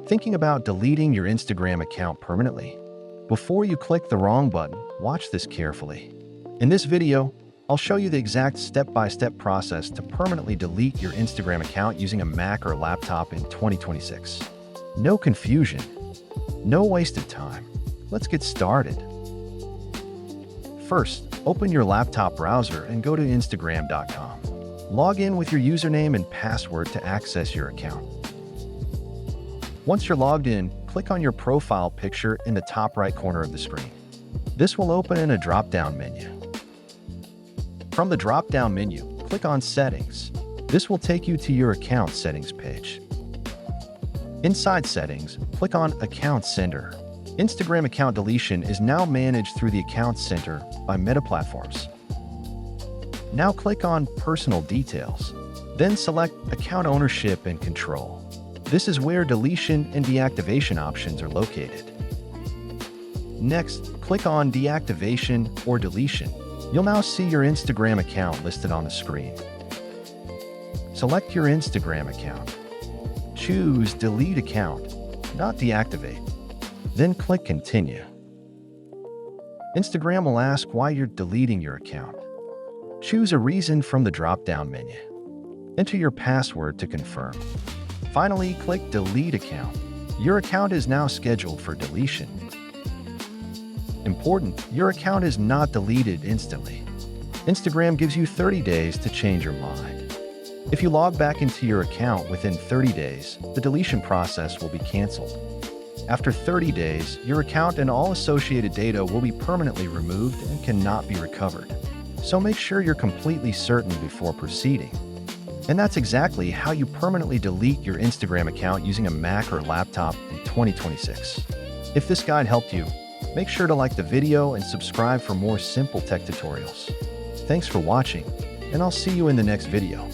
Thinking about deleting your Instagram account permanently? Before you click the wrong button, watch this carefully. In this video, I'll show you the exact step-by-step process to permanently delete your Instagram account using a Mac or laptop in 2026. No confusion, no wasted time. Let's get started. First, open your laptop browser and go to Instagram.com. Log in with your username and password to access your account. Once you're logged in, click on your profile picture in the top right corner of the screen. This will open in a drop-down menu. From the drop-down menu, click on Settings. This will take you to your account settings page. Inside Settings, click on Account Center. Instagram account deletion is now managed through the Account Center by Meta Platforms. Now click on Personal Details, then select Account Ownership and Control. This is where deletion and deactivation options are located. Next, click on Deactivation or Deletion. You'll now see your Instagram account listed on the screen. Select your Instagram account. Choose Delete Account, not Deactivate. Then click Continue. Instagram will ask why you're deleting your account. Choose a reason from the drop-down menu. Enter your password to confirm. Finally, click Delete Account. Your account is now scheduled for deletion. Important, your account is not deleted instantly. Instagram gives you 30 days to change your mind. If you log back into your account within 30 days, the deletion process will be canceled. After 30 days, your account and all associated data will be permanently removed and cannot be recovered. So make sure you're completely certain before proceeding. And that's exactly how you permanently delete your Instagram account using a Mac or laptop in 2026. If this guide helped you, make sure to like the video and subscribe for more simple tech tutorials. Thanks for watching, and I'll see you in the next video.